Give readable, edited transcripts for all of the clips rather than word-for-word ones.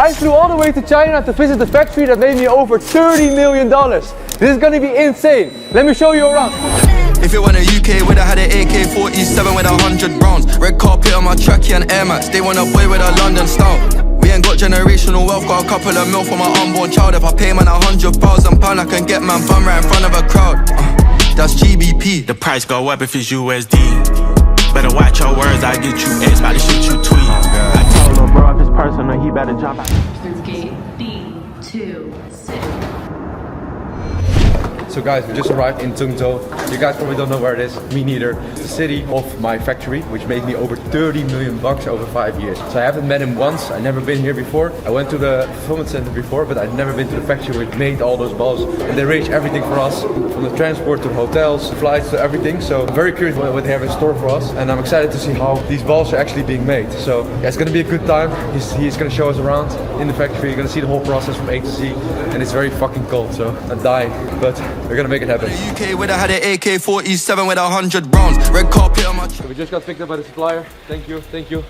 I flew all the way to China to visit the factory that made me over $30 million. This is gonna be insane. Let me show you around. If it went to UK, would I had an AK-47 with 100 rounds. Red carpet on my trackie and Air Max. They want a boy with a London style. We ain't got generational wealth, got a couple of mil for my unborn child. If I pay man £100,000, I can get man bum right in front of a crowd. That's GBP. The price go up if it's USD. Better watch your words, I get you X by the shit you tweet. I told him, bro, if it's personal, he better jump out. Gate B26. So guys, we just arrived in Zhengzhou. You guys probably don't know where it is, me neither. It's the city of my factory, which made me over $30 million over 5 years. So I haven't met him once, I've never been here before. I went to the fulfillment center before, but I've never been to the factory where it made all those balls. And they arrange everything for us, from the transport to the hotels, flights to everything. So I'm very curious what they have in store for us. And I'm excited to see how these balls are actually being made. So yeah, it's gonna be a good time. He's gonna show us around in the factory. You're gonna see the whole process from A to Z. And it's very fucking cold, so I'm dying. But we're gonna make it happen. UK, would I had an AK-47 with 100 rounds. Red carpet on my So we just got picked up by the supplier. Thank you.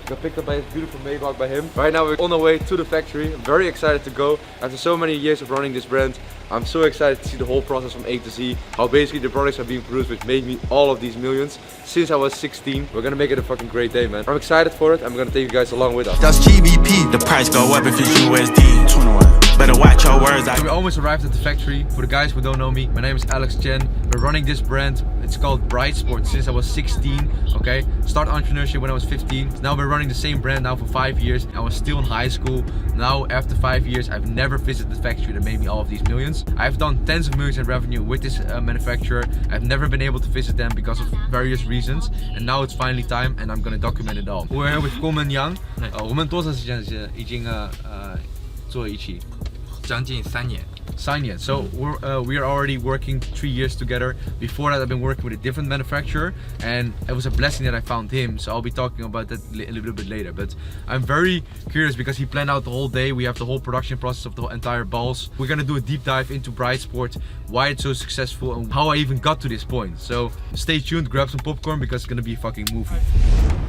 Got picked up by his beautiful Maybach by him. Right now we're on our way to the factory. I'm very excited to go. After so many years of running this brand, I'm so excited to see the whole process from A to Z. How basically the products are being produced, which made me all of these millions since I was 16. We're gonna make it a fucking great day, man. I'm excited for it. I'm gonna take you guys along with us. That's GBP. The price go up if it's USD. 21. Better watch your words. We almost arrived at the factory. For the guys who don't know me, my name is Alex Chen. We're running this brand. It's called Bright Sport since I was 16. Okay, start entrepreneurship when I was 15. Now we're running the same brand now for 5 years. I was still in high school. Now after 5 years, I've never visited the factory that made me all of these millions. I've done tens of millions in revenue with this manufacturer. I've never been able to visit them because of various reasons. And now it's finally time, and I'm gonna document it all. We're here with Coleman Yang. 我们多长时间已经做一起？将近3年。3年. So we are already working 3 years together. Before that, I've been working with a different manufacturer, and it was a blessing that I found him. So I'll be talking about that a little bit later. But I'm very curious because he planned out the whole day. We have the whole production process of the entire balls. We're gonna do a deep dive into Bright Sport, why it's so successful, and how I even got to this point. So stay tuned, grab some popcorn because it's gonna be a fucking movie.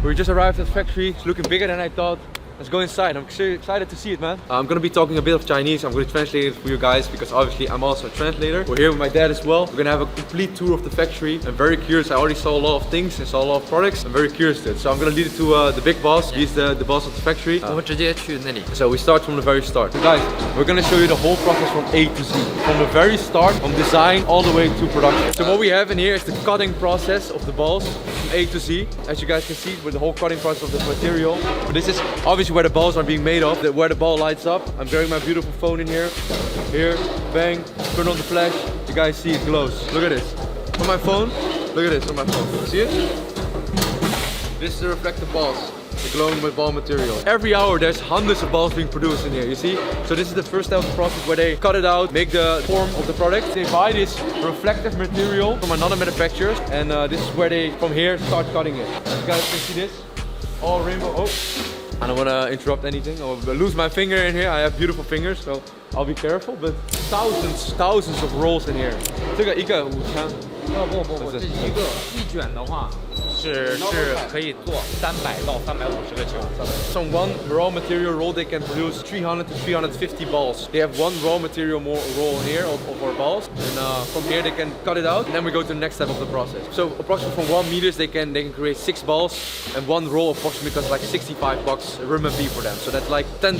We just arrived at the factory. It's looking bigger than I thought. Let's go inside. I'm so excited to see it, man. I'm gonna be talking a bit of Chinese. I'm gonna translate it for you guys because obviously I'm also a translator. We're here with my dad as well. We're gonna have a complete tour of the factory. I'm very curious. I already saw a lot of things and saw a lot of products. I'm very curious to it. So I'm gonna lead it to the big boss. He's the boss of the factory. So we start from the very start. So guys, we're gonna show you the whole process from A to Z. From the very start, from design all the way to production. So what we have in here is the cutting process of the balls from A to Z. As you guys can see, with the whole cutting process of the material. But this is obviously where the balls are being made of, where the ball lights up. I'm carrying my beautiful phone in here. Here, bang, turn on the flash. You guys see it glows. Look at this. On my phone, look at this on my phone. See it? This is the reflective balls. The glowing with ball material. Every hour there's hundreds of balls being produced in here, you see? So this is the first step of the process where they cut it out, make the form of the product. They buy this reflective material from another manufacturer, and this is where they, from here, start cutting it. You guys can see this. All rainbow. Oh, I don't want to interrupt anything. I'll lose my finger in here. I have beautiful fingers, so I'll be careful. But thousands of rolls in here. 这个一个5000。不，这一卷的话是可以做300到350个球。From one raw material roll, they can produce 300 to 350 balls. They have one raw material roll here of our balls, and from here they can cut it out. And then we go to the next step of the process. So approximately from 1 meters, they can create 6 balls, and one roll approximately costs like $65 RMB for them. So that's like $10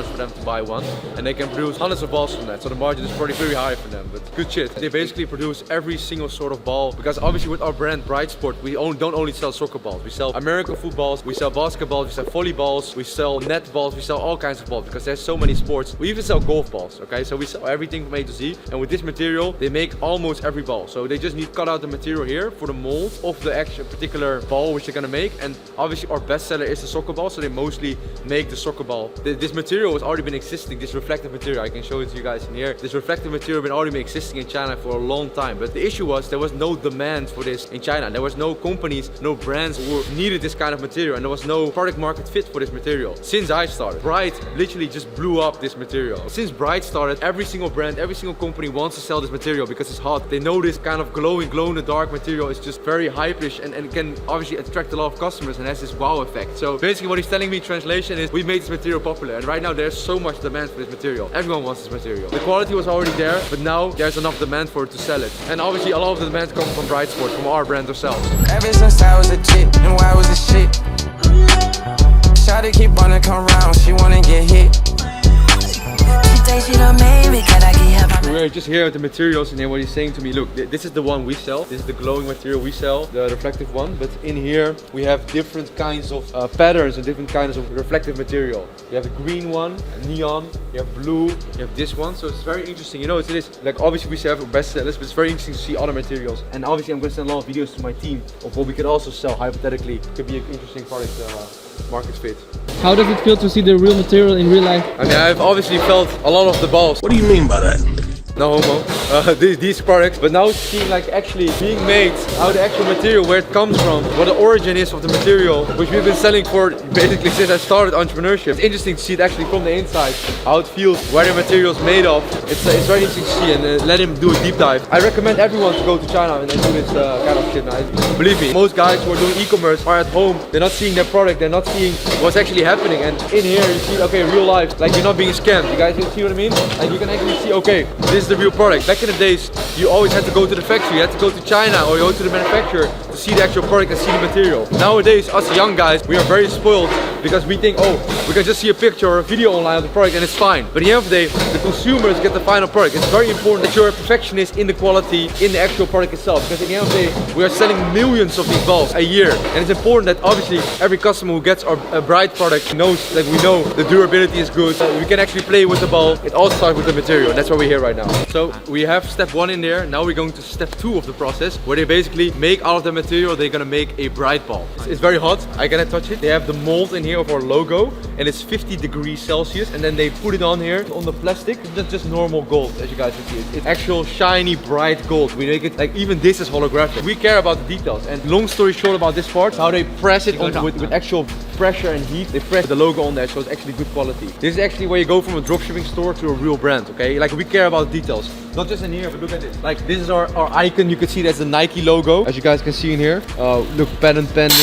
for them to buy one, and they can produce hundreds of balls from that. So the margin is probably very high for them, but good shit. They basically produce every single sort of ball, because obviously with our brand Bright Sport, we don't only sell soccer balls. We sell American footballs, we sell basketballs, we sell volleyballs, we sell net balls, we sell all kinds of balls because there's so many sports. We even sell golf balls, okay? So we sell everything from A to Z, and with this material, they make almost every ball. So they just need to cut out the material here for the mold of the actual particular ball which they're gonna make. And obviously our best seller is the soccer ball, so they mostly make the soccer ball. This material has already been existing, this reflective material. I can show it to you guys in here. This reflective material has been already existing in China for a long time, but the issue was there was no demand for this in China. There was no company companies, no brands who needed this kind of material, and there was no product market fit for this material. Since I started, Bright literally just blew up this material. Since Bright started, every single brand, every single company wants to sell this material because it's hot. They know this kind of glowing, glow in the dark material is just very hype-ish and can obviously attract a lot of customers and has this wow effect. So basically what he's telling me in translation is we made this material popular, and right now there's so much demand for this material. Everyone wants this material. The quality was already there, but now there's enough demand for it to sell it. And obviously a lot of the demand comes from Bright Sports, from our brand ourselves. Ever since I was a chick, and why was this shit? Shawty keep wanna come round, she wanna get hit. We're just here at the materials, and then what he's saying to me, look, this is the one we sell. This is the glowing material we sell, the reflective one. But in here we have different kinds of patterns and different kinds of reflective material. You have the green one, neon, you have blue, you have this one. So it's very interesting. You know, it is like obviously we sell best sellers, but it's very interesting to see other materials. And obviously I'm going to send a lot of videos to my team of what we could also sell hypothetically. Could be an interesting product market fit. How does it feel to see the real material in real life? I mean, I've obviously felt a lot of the balls. What do you mean by that? No homo. These products, but now seeing like actually being made, how the actual material, where it comes from, what the origin is of the material, which we've been selling for basically since I started entrepreneurship. It's interesting to see it actually from the inside, how it feels, where the material is made of. It's very interesting to see, and let him do a deep dive. I recommend everyone to go to China and do this kind of shit now. Believe me, most guys who are doing e-commerce are at home, they're not seeing their product, they're not seeing what's actually happening. And in here you see, okay, real life, like you're not being scammed. You guys see what I mean? Like you can actually see, okay, this is the real product. Back in the days, you always had to go to the factory, you had to go to China or you go to the manufacturer to see the actual product and see the material. Nowadays, us young guys, we are very spoiled because we think, oh, we can just see a picture or a video online of the product and it's fine. But at the end of the day, the consumers get the final product. It's very important that you're a perfectionist in the quality, in the actual product itself. Because at the end of the day, we are selling millions of these balls a year. And it's important that obviously every customer who gets a Bright product knows that we know the durability is good. We can actually play with the ball. It all starts with the material. That's why we're here right now. So we have step 1 in there. Now we're going to step 2 of the process, where they basically make out of the material, they're gonna make a Bright ball. It's very hot. I cannot touch it. They have the mold in here of our logo, and it's 50 degrees Celsius, and then they put it on here on the plastic. It's not just normal gold, as you guys can see. It's actual shiny bright gold. We make it like even this is holographic. We care about the details. And long story short about this part, how they press it on with actual pressure and heat. They press the logo on there, so it's actually good quality. This is actually where you go from a dropshipping store to a real brand. Okay, like we care about the details. Not just in here, but look at this. Like this is our icon. You can see that's the Nike logo, as you guys can see in here. Look, patent pending.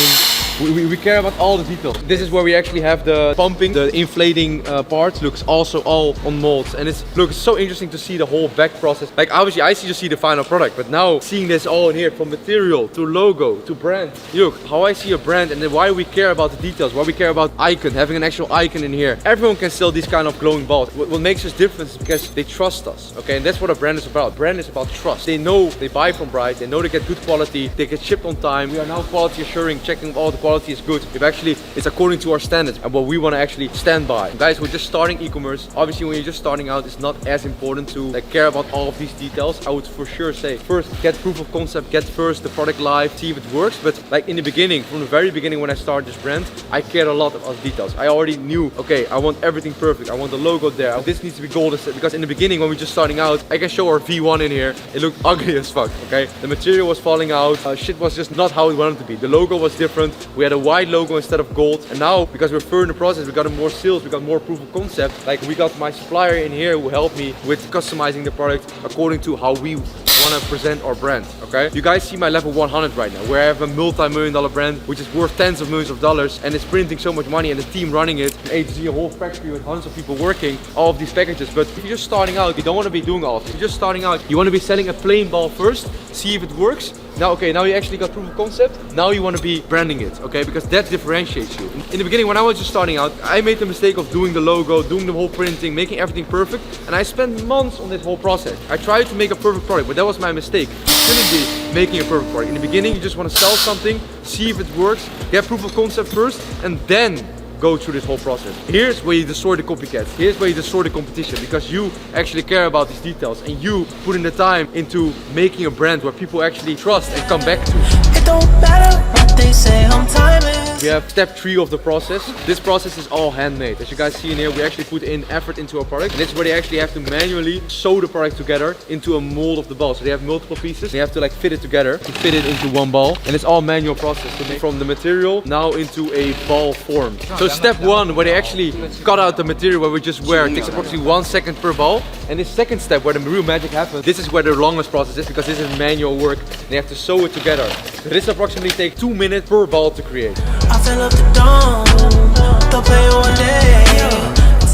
We care about all the details. This is where we actually have the pumping, the inflating parts. Looks also all on molds, and it's so interesting to see the whole back process. Like obviously I just see the final product, but now seeing this all in here, from material to logo to brand. Look how I see a brand, and then why we care about the details, why we care about icon, having an actual icon in here. Everyone can sell these kind of glowing balls. What makes us different is because they trust us. Okay, and that's what a brand is about. Brand is about trust. They know they buy from Bright. They know they get good quality. They get shipped on time. We are now quality assuring, checking all the quality is good. If actually it's according to our standards and what we want to actually stand by. Guys, we're just starting e-commerce. Obviously when you're just starting out, it's not as important to like care about all of these details. I would for sure say first get proof of concept, get first the product live, see if it works. But like in the beginning, from the very beginning when I started this brand, I cared a lot about details. I already knew, okay, I want everything perfect. I want the logo there. This needs to be gold, because in the beginning when we're just starting out, I can show our V1 in here. It looked ugly as fuck, okay? The material was falling out. Shit was just not how it wanted to be. The logo was different. We had a white logo instead of gold, and now because we're further in the process, we got more sales, we got more proof of concept. Like we got my supplier in here who helped me with customizing the product according to how we want to present our brand. Okay, you guys see my level 100 right now, where I have a multi-million-dollar brand which is worth tens of millions of dollars, and it's printing so much money, and the team running it, A to Z, a whole factory with hundreds of people working all of these packages. But if you're just starting out, you don't want to be doing all of this. If you're just starting out, you want to be selling a plain ball first, see if it works. Now, okay, now you actually got proof of concept. Now you want to be branding it, okay? Because that differentiates you. In the beginning, when I was just starting out, I made the mistake of doing the logo, doing the whole printing, making everything perfect. And I spent months on this whole process. I tried to make a perfect product, but that was my mistake. You shouldn't be making a perfect product. In the beginning, you just want to sell something, see if it works, get proof of concept first, and then go through this whole process. Here's where you destroy the copycats. Here's where you destroy the competition, because you actually care about these details and you put in the time into making a brand where people actually trust and come back to. It don't matter what they say, I'm timing. we have step 3 of the process. This process is all handmade. As you guys see in here, we actually put in effort into our product. And this is where they actually have to manually sew the product together into a mold of the ball. So they have multiple pieces. They have to like fit it together to fit it into one ball. And it's all manual process to make from the material now into a ball form. So step 1, where they actually cut out the material where we just wear, takes approximately 1 second per ball. And this second step, where the real magic happens, this is where the longest process is, because this is manual work. They have to sew it together. So this approximately takes 2 minutes per ball to create. I fill up the dome, they'll pay one day.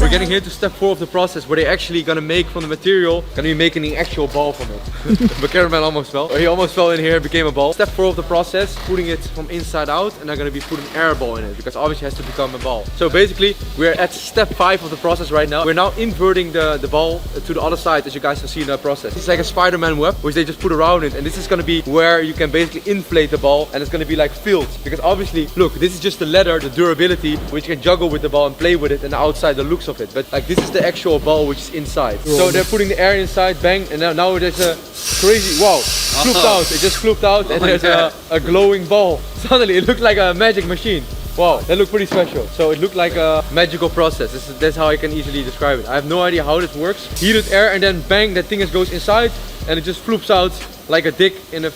We're getting here to step 4 of the process, where they're actually gonna make from the material, gonna be making the actual ball from it. The cameraman almost fell. He almost fell in here, became a ball. Step 4 of the process, putting it from inside out, and they're gonna be putting air ball in it, because obviously it has to become a ball. So basically, we're at step 5 of the process right now. We're now inverting the ball to the other side, as you guys have seen in that process. It's like a Spider-Man web, which they just put around it, and this is gonna be where you can basically inflate the ball, and it's gonna be like filled. Because obviously, look, this is just the leather, the durability, which you can juggle with the ball and play with it, and the outside, the looks of it. But like, this is the actual ball which is inside. So they're putting the air inside, bang, and now there's a crazy, wow, flooped out. It just flooped out, and there's a glowing ball. Suddenly, it looked like a magic machine. Wow, that looked pretty special. So it looked like a magical process. That's how I can easily describe it. I have no idea how this works. Heated air, and then bang, that thing just goes inside, and it just floops out like a dick in a...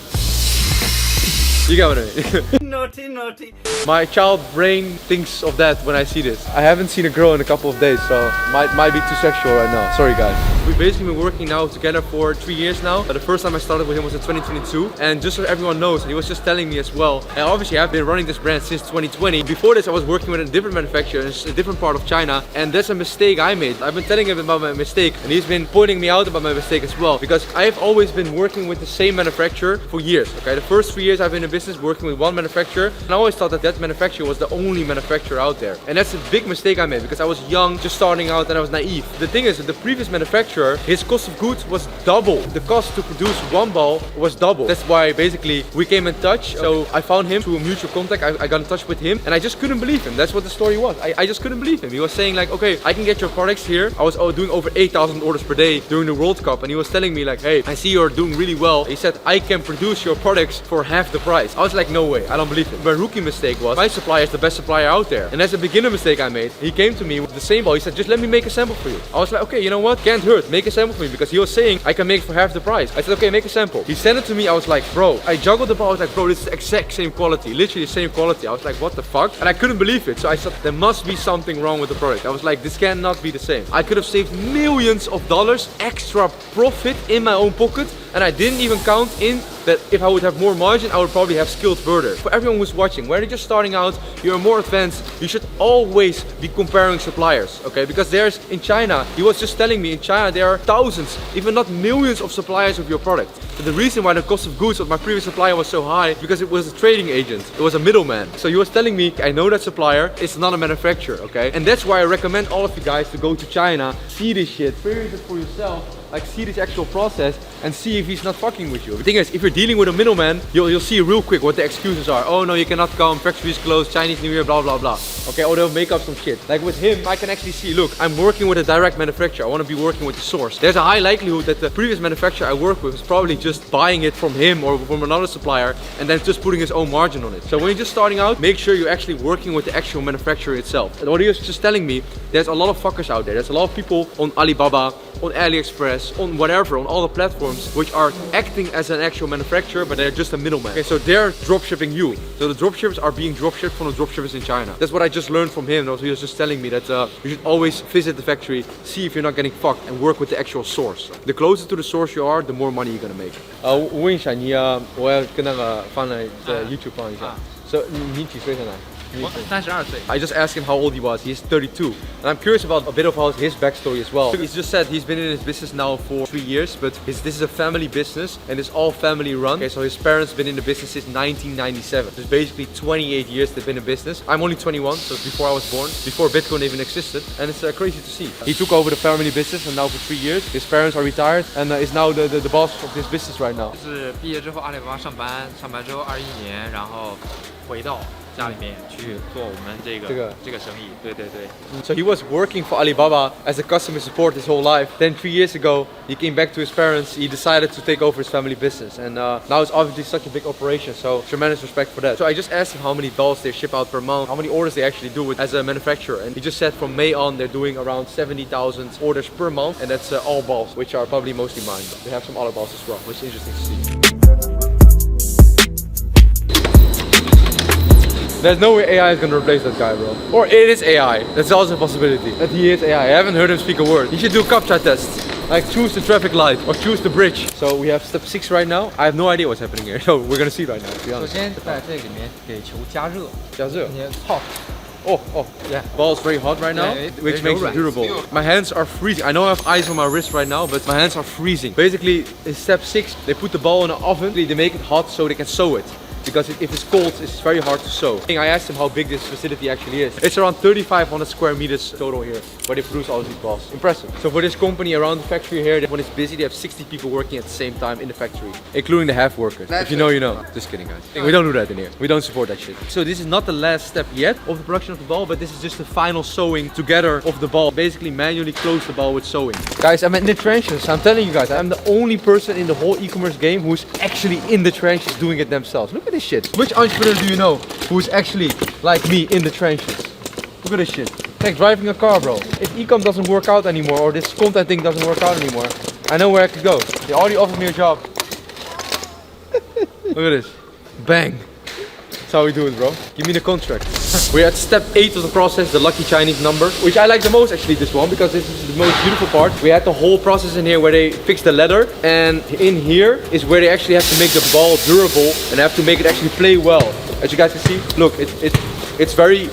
You get what I mean? Naughty, naughty. My child brain thinks of that when I see this. I haven't seen a girl in a couple of days, so might be too sexual right now. Sorry guys. We've basically been working now together for 3 years now. The first time I started with him was in 2022. And just so everyone knows, and he was just telling me as well, and obviously I've been running this brand since 2020. Before this I was working with a different manufacturer in a different part of China. And that's a mistake I made. I've been telling him about my mistake, and he's been pointing me out about my mistake as well. Because I've always been working with the same manufacturer for years. Okay, the first 3 years I've been in business working with one manufacturer, and I always thought that that manufacturer was the only manufacturer out there. And that's a big mistake I made, because I was young, just starting out, and I was naive. The thing is that the previous manufacturer, his cost of goods was double. The cost to produce one ball was double. That's why basically we came in touch. So I found him through a mutual contact. I got in touch with him, and I just couldn't believe him. That's what the story was. I just couldn't believe him. He was saying like, okay, I can get your products here. I was doing over 8,000 orders per day during the World Cup, and he was telling me like, hey, I see you're doing really well. He said, I can produce your products for half the price. I was like, no way, I don't believe it. My rookie mistake was, my supplier is the best supplier out there. And that's a beginner mistake I made. He came to me with the same ball. He said, just let me make a sample for you. I was like, okay, you know what? Can't hurt. Make a sample for me, because he was saying I can make it for half the price. I said, okay, make a sample. He sent it to me. I was like, bro, I juggled the ball. I was like, bro, this is the exact same quality. Literally the same quality. I was like, what the fuck? And I couldn't believe it. So I said, there must be something wrong with the product. I was like, this cannot be the same. I could have saved millions of dollars extra profit in my own pocket. And I didn't even count in that if I would have more margin, I would probably have scaled further. For everyone who's watching, whether you're just starting out, you're more advanced, you should always be comparing suppliers, okay? Because there's, in China, he was just telling me, in China there are thousands, even not millions of suppliers of your product. But the reason why the cost of goods of my previous supplier was so high, because it was a trading agent, it was a middleman. So he was telling me, I know that supplier, it's not a manufacturer, okay? And that's why I recommend all of you guys to go to China, see this shit, experience it for yourself, like see this actual process, and see if he's not fucking with you. The thing is, if you're dealing with a middleman, you'll see real quick what the excuses are. Oh no, you cannot come, factory is closed, Chinese New Year, blah blah blah. Okay, or they'll make up some shit. Like with him, I can actually see, look, I'm working with a direct manufacturer. I want to be working with the source. There's a high likelihood that the previous manufacturer I work with is probably just buying it from him or from another supplier, and then just putting his own margin on it. So when you're just starting out, make sure you're actually working with the actual manufacturer itself. And what he was just telling me, there's a lot of fuckers out there. There's a lot of people on Alibaba, on AliExpress, on whatever, on all the platforms, which are acting as an actual manufacturer, but they're just a middleman. Okay, so they're dropshipping you. So the dropshippers are being dropshipped from the dropshippers in China. That's what I just learned from him. He was just telling me that you should always visit the factory, see if you're not getting fucked, and work with the actual source. The closer to the source you are, the more money you're gonna make. 我问一下你我要跟那个放在YouTube 放一下。So 你几岁现在？ I just asked him how old he was. He's 32. And I'm curious about a bit of his backstory as well. He's just said he's been in his business now for 3 years, but this is a family business and it's all family run. Okay, so his parents been in the business since 1997. So it's basically 28 years they've been in business. I'm only 21, so it's before I was born, before Bitcoin even existed. And it's crazy to see. He took over the family business and now for 3 years, his parents are retired and is now the boss of this business right now. 是毕业之后阿里巴巴上班之后21年，然后回到家里面去做我们这个生意。对对对。So he was working for Alibaba as a customer support his whole life. Then 3 years ago, he came back to his parents. He decided to take over his family business, and now it's obviously such a big operation. So tremendous respect for that. So I just asked him how many dolls they ship out per month, how many orders they actually do with as a manufacturer, and he just said from May on they're doing around 70,000 orders per month, and that's all balls, which are probably mostly mine. But they have some other balls as well, which is interesting to see. There's no way AI is gonna replace that guy, bro. Or it is AI. That's also a possibility. That he is AI. I haven't heard him speak a word. He should do CAPTCHA tests. Like choose the traffic light or choose the bridge. So we have step 6 right now. I have no idea what's happening here. So we're gonna see right now, to be honest. 首先在这里面给球加热，加热。你 hot。 Oh, yeah. Ball's very hot right now, which makes it durable. My hands are freezing. I know I have ice on my wrist right now, but my hands are freezing. Basically, in step 6, they put the ball in an oven. They make it hot so they can sew it. Because if it's cold, it's very hard to sew. I asked him how big this facility actually is. It's around 3,500 square meters total here, where they produce all these balls. Impressive. So for this company around the factory here, when it's busy, they have 60 people working at the same time in the factory, including the half workers. If you know, you know. Just kidding, guys. We don't do that in here. We don't support that shit. So this is not the last step yet of the production of the ball, but this is just the final sewing together of the ball. Basically manually close the ball with sewing. Guys, I'm in the trenches. I'm telling you guys, I'm the only person in the whole e-commerce game who's actually in the trenches doing it themselves. Look at this shit. Which entrepreneur do you know who's actually like me in the trenches? Look at this shit. It's like driving a car, bro. If e-com doesn't work out anymore, or this content thing doesn't work out anymore, I know where I could go. They already offered me a job. Look at this. Bang. That's how we do it, bro. Give me the contract. We're at step 8 of the process, the lucky Chinese number, which I like the most actually, this one, because this is the most beautiful part. We had the whole process in here where they fix the leather, and in here is where they actually have to make the ball durable and have to make it actually play well. As you guys can see, look, it's very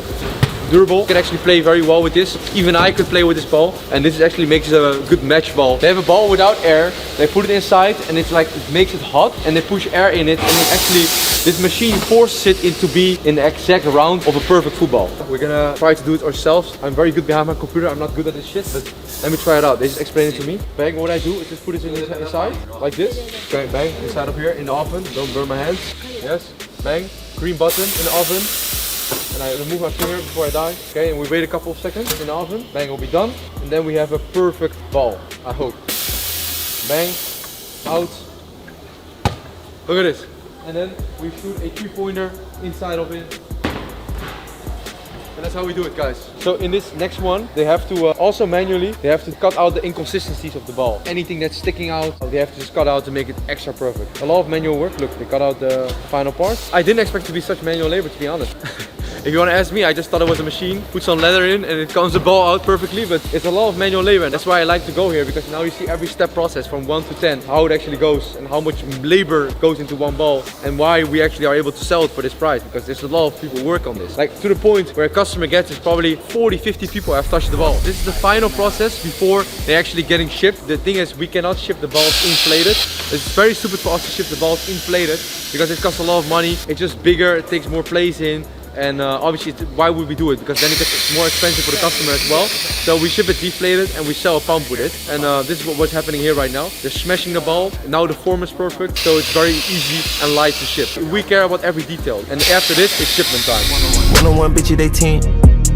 durable. You can actually play very well with this. Even I could play with this ball, and this actually makes it a good match ball. They have a ball without air, they put it inside, and it's like, it makes it hot, and they push air in it, and it actually, this machine forces it into be in the exact round of a perfect football. We're gonna try to do it ourselves. I'm very good behind my computer, I'm not good at this shit, but let me try it out. They just explain it to me. Bang, what I do is just put it inside, like this. Okay, bang, inside of here, in the oven, don't burn my hands. Yes, bang, green button in the oven. And I remove my finger before I die. Okay, and we wait a couple of seconds in the oven. Bang, will be done. And then we have a perfect ball, I hope. Bang, out. Look at this. And then we shoot a 3-pointer inside of it. And that's how we do it, guys. So in this next one, they have to also manually, they have to cut out the inconsistencies of the ball. Anything that's sticking out, they have to just cut out to make it extra perfect. A lot of manual work. Look, they cut out the final part. I didn't expect to be such manual labor, to be honest. If you want to ask me, I just thought it was a machine, put some leather in and it comes the ball out perfectly, but it's a lot of manual labor, and that's why I like to go here, because now you see every step process from 1 to 10, how it actually goes and how much labor goes into one ball, and why we actually are able to sell it for this price, because there's a lot of people work on this. Like to the point where a customer gets is probably 40-50 people have touched the ball. This is the final process before they're actually getting shipped. The thing is, we cannot ship the balls inflated. It's very stupid for us to ship the balls inflated, because it costs a lot of money. It's just bigger, it takes more place in. And obviously, why would we do it? Because then it gets more expensive for the customer as well. So we ship it deflated and we sell a pump with it. And this is what's happening here right now. They're smashing the ball. Now the form is perfect, so it's very easy and light to ship. We care about every detail. And after this, it's shipment time. One-on-one, bitch, they 10.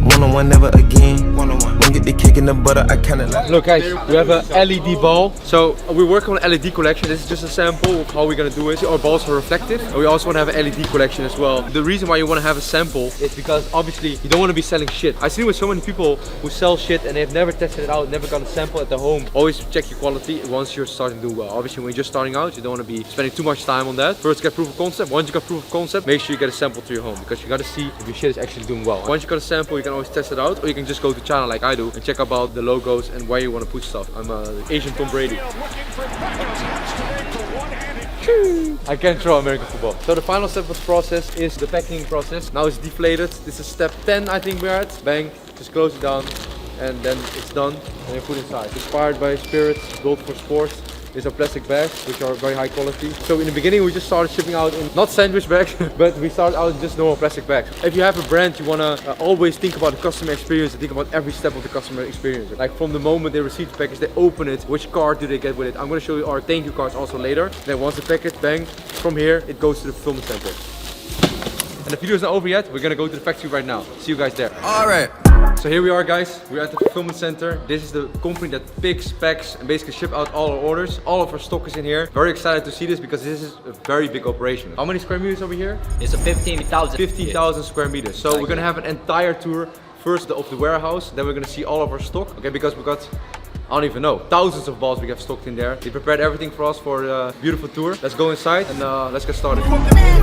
One-on-one, never again. One-on-one. Don't get the kick in the butter, I kinda like. Look guys, we have a LED ball. So we're working on an LED collection. This is just a sample of how we're gonna do it. Our balls are reflective. And we also want to have an LED collection as well. The reason why you want to have a sample is because obviously you don't want to be selling shit. I've seen with so many people who sell shit and they've never tested it out, never got a sample at their home. Always check your quality once you're starting to do well. Obviously when you're just starting out, you don't want to be spending too much time on that. First get proof of concept. Once you got proof of concept, make sure you get a sample to your home, because you got to see if your shit is actually doing well. Once you got a sample, you can always test it out, or you can just go to China like I do and check about the logos and where you want to put stuff. I'm Asian Tom Brady. I can't throw American football. So the final step of the process is the packing process. Now it's deflated. This is step 10, I think we're at. Bang, just close it down and then it's done and you put it inside. Inspired by Spirit, built for sports. These are plastic bags, which are very high quality. So in the beginning, we just started shipping out in not sandwich bags, but we started out in just normal plastic bags. If you have a brand, you wanna always think about the customer experience and think about every step of the customer experience. Like from the moment they receive the package, they open it, which card do they get with it? I'm gonna show you our thank you cards also later. Then once the package, bang, from here, it goes to the fulfillment center. And the video is not over yet. We're gonna go to the factory right now. See you guys there. Alright. So here we are, guys. We're at the fulfillment center. This is the company that picks, packs, and basically ship out all our orders. All of our stock is in here. Very excited to see this because this is a very big operation. How many square meters over here? It's a 15,000. 15,000 square meters. So we're gonna have an entire tour. First of the warehouse, then we're gonna see all of our stock. Okay, because we got, I don't even know, thousands of balls we have stocked in there. They prepared everything for us for a beautiful tour. Let's go inside and let's get started.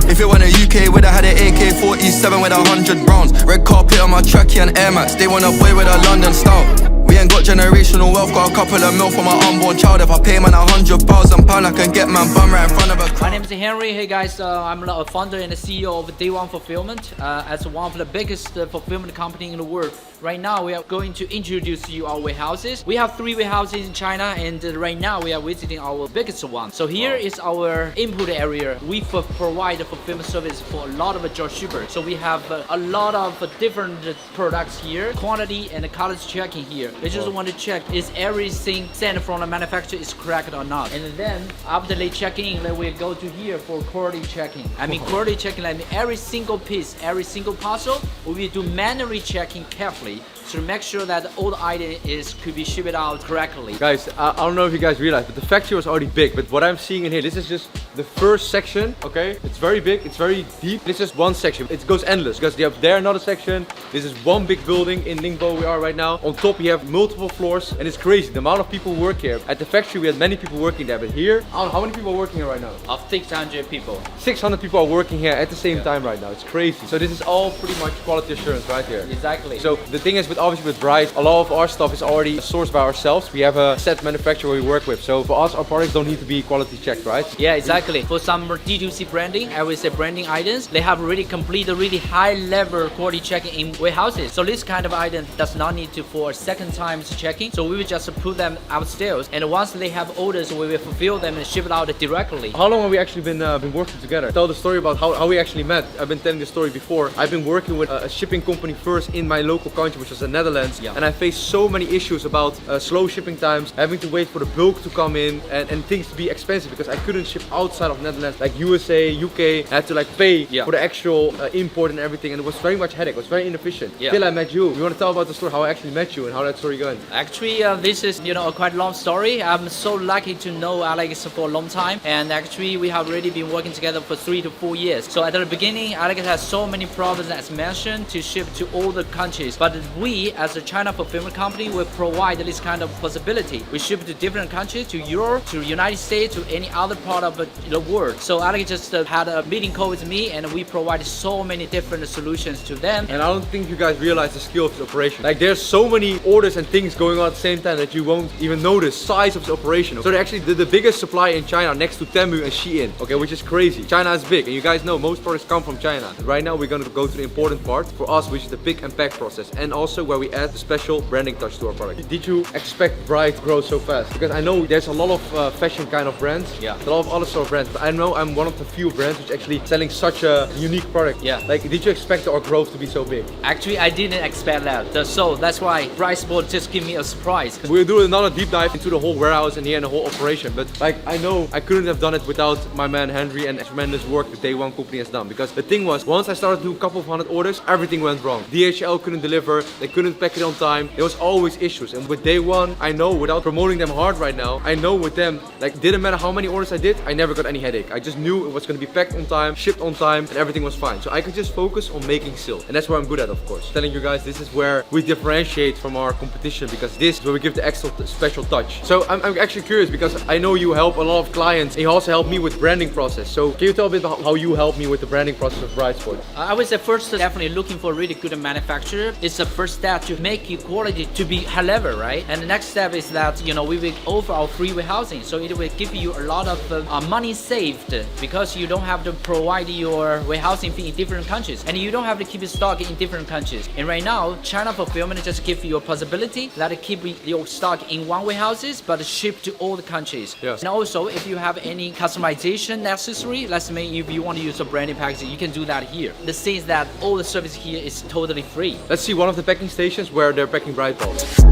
If it went to UK, would I had an AK-47 with 100 rounds. Red carpet on my trackie and Air Max. They want a boy with a London style. We ain't got generational wealth, got a couple of mil for my unborn child. If I pay man £100,000, I can get man bum right in front of a. My name is Henry. Hey guys, I'm a founder and the CEO of Day One Fulfillment. As one of the biggest fulfillment company in the world. Right now we are going to introduce you our warehouses. We have 3 warehouses in China, and right now we are visiting our biggest one. So here is our input area. We provide a fulfillment service for a lot of dropshippers. So we have a lot of different products here, quantity and color checking here. They just want to check is everything sent from the manufacturer is correct or not. And then after they check in, then we go to here for quality checking. I mean quality checking, I mean every single piece, every single parcel, we will do manually checking carefully to make sure that all the item could be shipped out correctly. Guys, I don't know if you guys realize, but the factory was already big. But what I'm seeing in here, this is just the first section, okay? It's very big, it's very deep. This is one section. It goes endless because they have there another section. This is one big building in Ningbo we are right now. On top we have multiple floors and it's crazy. The amount of people who work here. At the factory we had many people working there, but here, how many people are working here right now? Of 600 people. 600 people are working here at the same time right now. It's crazy. So this is all pretty much quality assurance right here. Exactly. So the thing is, obviously with Bright, a lot of our stuff is already sourced by ourselves. We have a set manufacturer we work with. So for us, our products don't need to be quality checked, right? Yeah, exactly. For some D2C branding, I would say branding items, they have really complete, really high level quality checking in warehouses. So this kind of item does not need to for a second time checking. So we will just put them upstairs, and once they have orders, we will fulfill them and ship it out directly. How long have we actually been working together? Tell the story about how we actually met. I've been telling the story before. I've been working with a shipping company first in my local country, which was the Netherlands. Yeah. And I faced so many issues about slow shipping times, having to wait for the bulk to come in, and things to be expensive because I couldn't ship outside of Netherlands, like USA, UK. I had to like pay for the actual import and everything, and it was very much headache. It was very inefficient. Yeah. Till I met you. You want to tell about the story, how I actually met you and how that story going? Actually, this is a quite long story. I'm so lucky to know Alex for a long time, and actually we have already been working together for 3 to 4 years. So at the beginning, Alex has so many problems as mentioned to ship to all the countries, but we as a China fulfillment company will provide this kind of possibility. We ship to different countries, to Europe, to United States, to any other part of the world. So Alex just had a meeting call with me, and we provided so many different solutions to them. And I don't think you guys realize the skill of this operation. Like there's so many orders and things going on at the same time that you won't even know the size of this operation. So they're actually the biggest supplier in China next to Temu and Shein, okay, which is crazy. China is big, and you guys know most products come from China. Right now we're gonna go to the important part for us, which is the pick and pack process, and also where we add the special branding touch to our product. Did you expect Bright to grow so fast? Because I know there's a lot of fashion kind of brands, a lot of other sort of brands, but I know I'm one of the few brands which actually selling such a unique product. Yeah. Like, did you expect our growth to be so big? Actually, I didn't expect that. So that's why Bright Sport just give me a surprise. We'll do another deep dive into the whole warehouse and here and the whole operation. But like, I know I couldn't have done it without my man Henry and the tremendous work the Day One company has done. Because the thing was, once I started to do a couple of hundred orders, everything went wrong. DHL couldn't deliver, they couldn't pack it on time. There was always issues. And with Day One, I know without promoting them hard right now, I know with them, like, didn't matter how many orders I did, I never got any headache. I just knew it was going to be packed on time, shipped on time, and everything was fine. So I could just focus on making sales. And that's what I'm good at, of course. Telling you guys, this is where we differentiate from our competition, because this is where we give the extra special touch. So I'm actually curious, because I know you help a lot of clients, and you also help me with branding process. So can you tell a bit about how you help me with the branding process of Bright Sport? I would say first, definitely looking for a really good manufacturer. It's the first step to make your quality to be high level, right? And the next step is that, we will offer our free warehousing. So it will give you a lot of money saved, because you don't have to provide your warehousing fee in different countries, and you don't have to keep your stock in different countries. And right now, China fulfillment just gives you a possibility that it keep your stock in one warehouses, but ship to all the countries. Yes. And also, if you have any customization necessary, let's say if you want to use a branding packaging, you can do that here. The thing is that all the service here is totally free. Let's see one of the packing stations where they're packing Bright balls.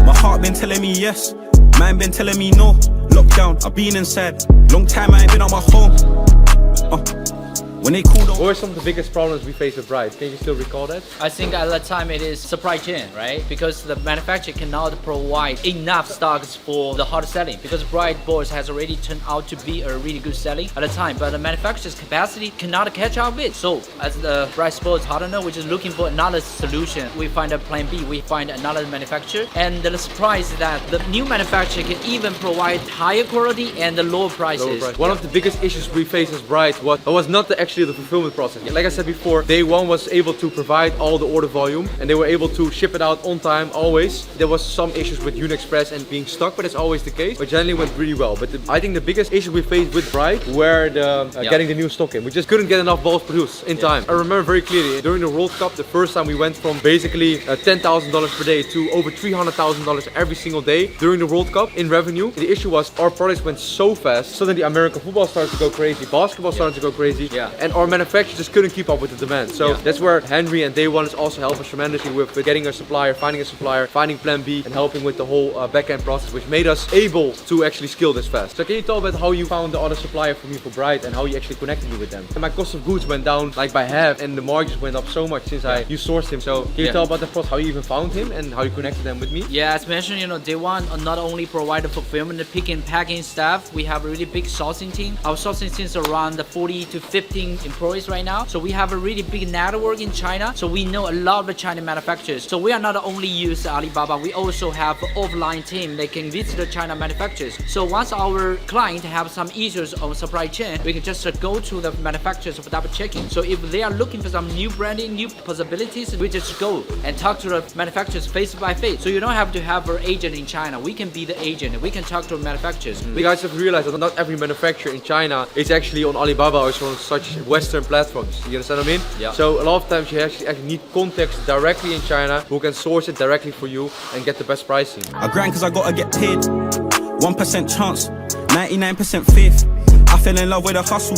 My heart been telling me yes, mind been telling me no. Lockdown, I've been inside. Long time I ain't been on my phone. When they called on. What were some of the biggest problems we faced with Bright? Can you still recall that? I think at that time it is supply chain, right? Because the manufacturer cannot provide enough stocks for the hard selling. Because Bright boards has already turned out to be a really good selling at the time, but the manufacturer's capacity cannot catch up with. So as the Bright Sports partner, we're just looking for another solution. We find a plan B, we find another manufacturer, and the surprise is that the new manufacturer can even provide higher quality and the lower prices. One of the biggest issues we faced as Bright was not actually the fulfillment process. Like I said before, day one was able to provide all the order volume and they were able to ship it out on time always. There was some issues with Unexpress and being stuck, but it's always the case. But generally went really well. But I think the biggest issue we faced with Bright were getting the new stock in. We just couldn't get enough balls produced in time. I remember very clearly during the World Cup, the first time we went from basically $10,000 per day to over $300,000 every single day during the World Cup in revenue. The issue was our products went so fast. Suddenly American football started to go crazy, basketball started to go crazy, and our manufacturers just couldn't keep up with the demand. So that's where Henry and Day One has also helped us tremendously with getting a supplier, finding plan B, and helping with the whole back-end process, which made us able to actually scale this fast. So can you tell about how you found the other supplier for me for Bright and how you actually connected me with them? And my cost of goods went down like by half and the margins went up so much since you sourced him. So can you tell about the process, how you even found him and how you connected them with me? Yeah, as mentioned, Day One not only provide the fulfillment, the picking and packing staff, we have a really big sourcing team. Our sourcing team is around 40 to 15 employees right now. So we have a really big network in China. So we know a lot of the China manufacturers. So we are not only use Alibaba, we also have offline team. They can visit the China manufacturers. So once our client have some issues on supply chain, we can just go to the manufacturers for double checking. So if they are looking for some new branding, new possibilities, we just go and talk to the manufacturers face by face. So you don't have to have an agent in China. We can be the agent. We can talk to manufacturers. You guys have realized that not every manufacturer in China is actually on Alibaba or on such Western platforms. You understand what I mean? Yeah. So a lot of times you actually need contacts directly in China who can source it directly for you and get the best pricing. I grind cause I gotta get paid. 1% chance, 99% faith. I fell in love with the hustle.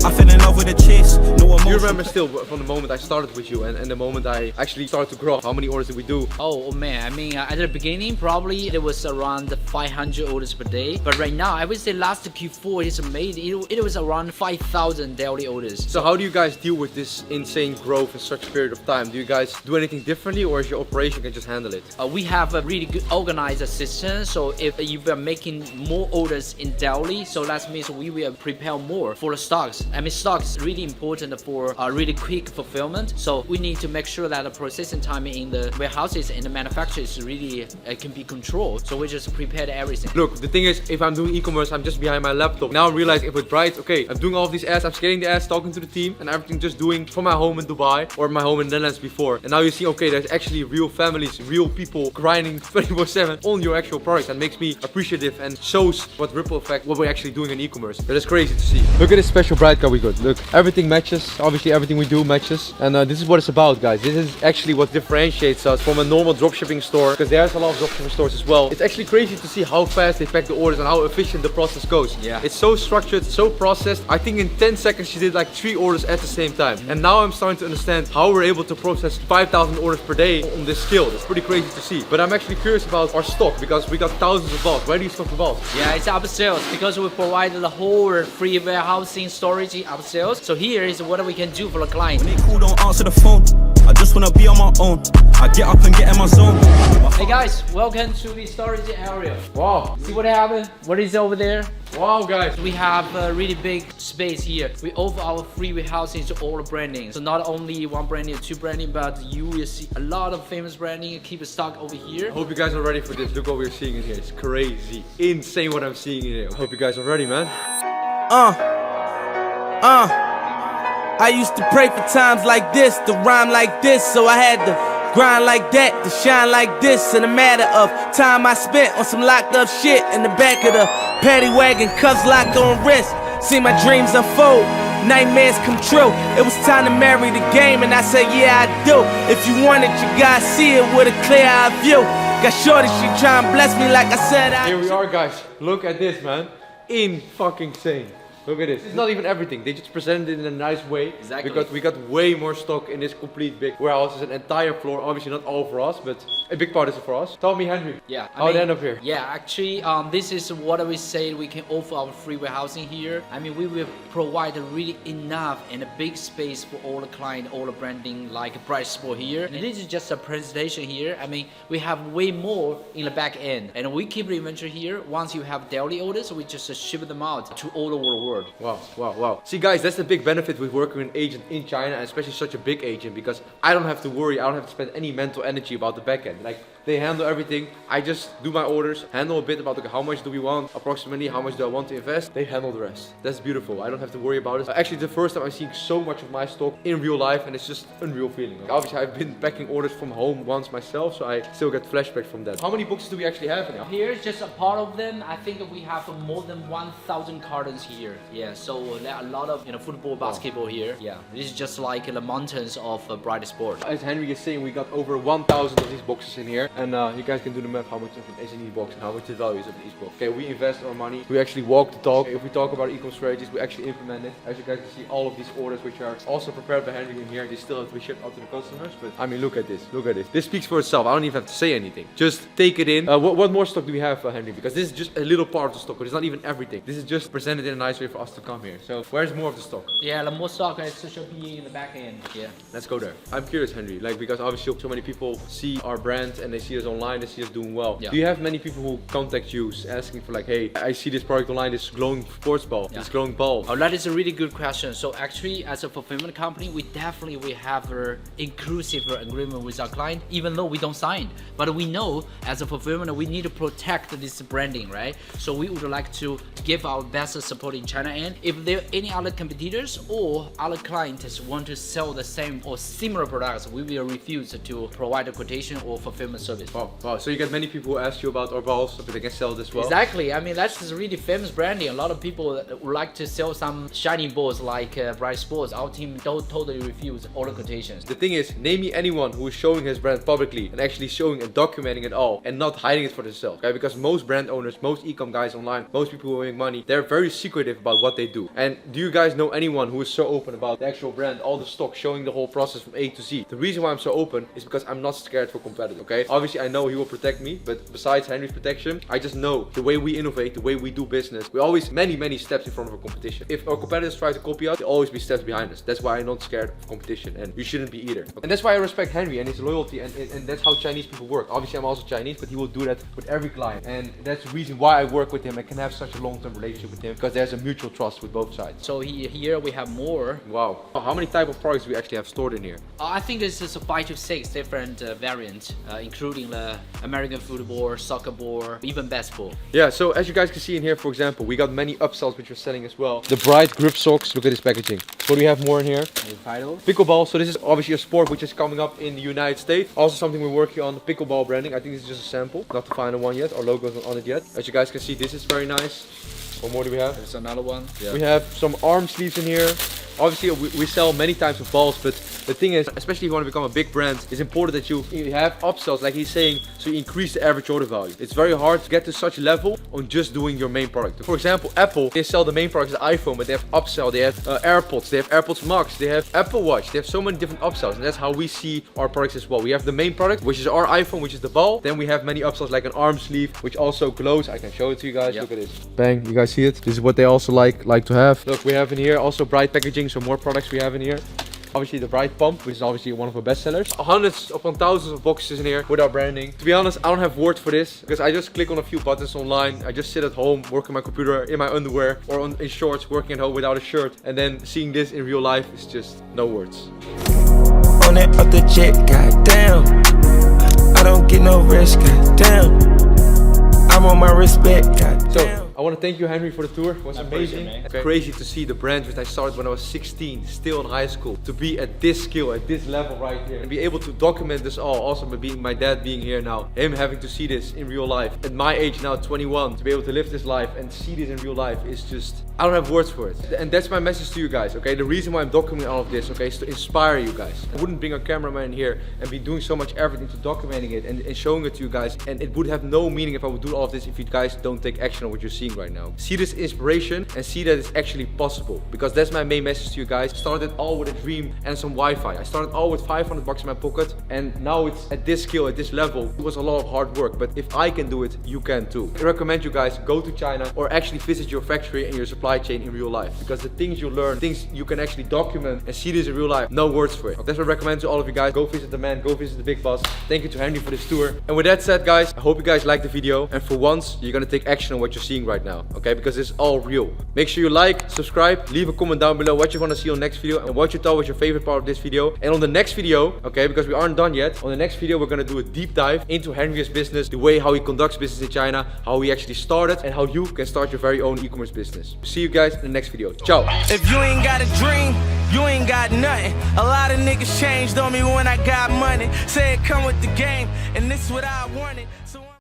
I fell in love with the chase. No emotion. Do you remember still from the moment I started with you and the moment I actually started to grow? How many orders did we do? Oh man, I mean at the beginning probably it was around 500 orders per day. But right now I would say last Q4 is amazing. It was around 5,000 daily orders. So how do you guys deal with this insane growth in such a period of time? Do you guys do anything differently or is your operation can just handle it? We have a really good organized system. So if you are making more orders in daily, so that means we will prepare more for the stocks. I mean stocks is really important for really quick fulfillment. So we need to make sure that the processing time in the warehouses and the manufacturers really can be controlled. So we just prepared everything. Look, the thing is, if I'm doing e-commerce, I'm just behind my laptop. Now I realize if with Bright, okay, I'm doing all of these ads, I'm scaling the ads, talking to the team, and everything just doing from my home in Dubai or my home in the Netherlands before. And now you see, okay, there's actually real families, real people grinding 24/7 on your actual products. That makes me appreciative and shows what ripple effect what we're actually doing in e-commerce. That is crazy to see. Look at this special Bright card we got. Look, everything matches. Obviously, everything we do matches. And this is what it's about, guys. This is actually what differentiates us from a normal dropshipping store, because there's a lot of dropshipping stores as well. It's actually crazy to see how fast they pack the orders and how efficient the process goes. Yeah. It's so structured, so processed. I think in 10 seconds she did like 3 orders at the same time. And now I'm starting to understand how we're able to process 5,000 orders per day on this scale. That's pretty crazy to see. But I'm actually curious about our stock because we got thousands of balls. Where do you stock the balls? Yeah, it's upsales because we provide the whole free warehousing storage upsales. So here is what we can do for the client. When they call, don't answer the phone. I just wanna be on my own. I get up and get in my zone. Hey guys, welcome to the storage area. Wow. See what happened? What is over there? Wow, guys. We have a really big space here. We offer our free warehousing to all the branding. So not only one branding or 2 branding, but you will see a lot of famous branding. Keep a stock over here. Hope you guys are ready for this. Look what we're seeing in here. It's crazy. Insane what I'm seeing in here. Hope you guys are ready, man. I used to pray for times like this, to rhyme like this, so I had to grind like that, to shine like this. In a matter of time I spent on some locked up shit in the back of the paddy wagon, cuffs locked on wrist. See my dreams unfold, nightmares come true. It was time to marry the game, and I said, yeah, I do. If you want it, you gotta see it with a clear eye view. Got shorty, she try and bless me like I said I. Here we are, guys. Look at this, man. In fucking insane. Look at this. It's not even everything. They just presented it in a nice way. Exactly. Because we got way more stock in this complete big warehouse. It's an entire floor. Obviously not all for us, but a big part is for us. Tell me, Henry. Yeah. How did it end up here? Yeah, actually, this is what we say we can offer our free warehousing here. I mean, we will provide really enough and a big space for all the client, all the branding like Bright Sport here. And this is just a presentation here. I mean, we have way more in the back end, and we keep the inventory here. Once you have daily orders, we just ship them out to all over the world. Wow, wow, wow. See guys, that's the big benefit with working with an agent in China, and especially such a big agent, because I don't have to worry, I don't have to spend any mental energy about the back end. Like, they handle everything. I just do my orders, handle a bit about okay, how much do we want, approximately how much do I want to invest. They handle the rest. That's beautiful. I don't have to worry about it. Actually, the first time I'm seeing so much of my stock in real life, and it's just unreal feeling. Like, obviously, I've been packing orders from home once myself, so I still get flashbacks from that. How many boxes do we actually have now? Here's just a part of them. I think we have more than 1,000 cartons here. Yeah, so there are a lot of football, basketball here. Yeah, this is just like the mountains of Bright Sport. As Henry is saying, we got over 1,000 of these boxes in here, and you guys can do the math how much is in each box and how much the value is of each box. Okay, we invest our money. We actually walk the talk. If we talk about e-com strategies, we actually implement it. As you guys can see, all of these orders, which are also prepared by Henry in here, they still have to be shipped out to the customers. But I mean, look at this. Look at this. This speaks for itself. I don't even have to say anything. Just take it in. What more stock do we have, Henry? Because this is just a little part of the stock. But it's not even everything. This is just presented in a nice way for us to come here. So where's more of the stock? Yeah, the more stock should be in the back end. Yeah. Let's go there. I'm curious, Henry. Like, because obviously so many people see our brand and they see us online. They see us doing well. Yeah. Do you have many people who contact you asking for like, hey, I see this product online, this glowing sports ball, this glowing ball? Oh, that is a really good question. So actually, as a fulfillment company, we have an inclusive agreement with our client, even though we don't sign. But we know as a fulfillment, we need to protect this branding, right? So we would like to give our best support in China. And if there are any other competitors or other clients want to sell the same or similar products, we will refuse to provide a quotation or fulfillment service. Wow, wow. So you get many people who ask you about our balls, so they can sell this well. Exactly. I mean, that's just really famous branding. A lot of people would like to sell some shiny balls like Bright Sports. Our team don't totally refuse all the quotations. The thing is, name me anyone who is showing his brand publicly and actually showing and documenting it all and not hiding it for themselves. Okay? Because most brand owners, most e-com guys online, most people who make money, they're very secretive about what they do. And do you guys know anyone who is so open about the actual brand, all the stock, showing the whole process from A to Z? The reason why I'm so open is because I'm not scared for competitors. Okay? Obviously, I know he will protect me, but besides Henry's protection, I just know the way we innovate, the way we do business, we're always many steps in front of our competition. If our competitors try to copy us, they'll always be steps behind us. That's why I'm not scared of competition, and you shouldn't be either. And that's why I respect Henry and his loyalty, and that's how Chinese people work. Obviously, I'm also Chinese, but he will do that with every client, and that's the reason why I work with him and can have such a long-term relationship with him, because there's a mutual trust with both sides. So here we have more. Wow. How many type of products do we actually have stored in here? I think this is 5 to 6 different variants, including the American football, soccer ball, even basketball. Yeah, so as you guys can see in here, for example, we got many upsells which we're selling as well. The bright grip socks, look at this packaging. What do we have more in here? Pickleball, so this is obviously a sport which is coming up in the United States. Also something we're working on, the pickleball branding. I think this is just a sample, not the final one yet. Our logo isn't on it yet. As you guys can see, this is very nice. What more do we have? There's another one. Yeah. We have some arm sleeves in here. Obviously, we sell many types of balls, but the thing is, especially if you want to become a big brand, it's important that you have upsells, like he's saying, so you increase the average order value. It's very hard to get to such a level on just doing your main product. For example, Apple, they sell the main product as iPhone, but they have upsell, they have AirPods, they have AirPods Max, they have Apple Watch, they have so many different upsells, and that's how we see our products as well. We have the main product, which is our iPhone, which is the ball. Then we have many upsells like an arm sleeve, which also glows. I can show it to you guys. Yep. Look at this. Bang, you guys see it? This is what they also like to have. Look, we have in here also bright packaging, so more products we have in here. Obviously the bright pump, which is obviously one of our best sellers. Hundreds upon thousands of boxes in here with our branding. To be honest, I don't have words for this, because I just click on a few buttons online. I just sit at home, work on my computer in my underwear or in shorts, working at home without a shirt, and then seeing this in real life is just no words. On that up the jet, goddamn. I don't get no rest, goddamn. I'm on my respect, goddamn. So I want to thank you, Henry, for the tour. It was amazing. It's crazy to see the brand which I started when I was 16, still in high school, to be at this skill, at this level right here, and be able to document this all. Also, my dad being here now, him having to see this in real life. At my age now, 21, to be able to live this life and see this in real life is just, I don't have words for it. And that's my message to you guys, okay? The reason why I'm documenting all of this, okay, is to inspire you guys. I wouldn't bring a cameraman here and be doing so much effort into documenting it and showing it to you guys. And it would have no meaning if I would do all of this if you guys don't take action on what you're seeing seeing right now. See this inspiration and see that it's actually possible, because that's my main message to you guys. Started all with a dream and some Wi-Fi. I started all with 500 bucks in my pocket, and now it's at this scale, at this level. It was a lot of hard work, but if I can do it, you can too. I recommend you guys go to China or actually visit your factory and your supply chain in real life, because the things you learn, things you can actually document and see this in real life, no words for it. That's what I recommend to all of you guys. Go visit the man, go visit the big boss. Thank you to Henry for this tour. And with that said, guys, I hope you guys liked the video, and for once you're gonna take action on what you're seeing right now, okay? Because it's all real. Make sure you like, subscribe, leave a comment down below what you want to see on the next video and what you thought was your favorite part of this video. And on the next video, okay, because we aren't done yet, on the next video we're gonna do a deep dive into Henry's business, the way how he conducts business in China, how he actually started, and how you can start your very own e-commerce business. See you guys in the next video. Ciao. If you ain't got a dream, you ain't got nothing. A lot of niggas changed on me when I got money. Say it come with the game, and this is what I wanted. So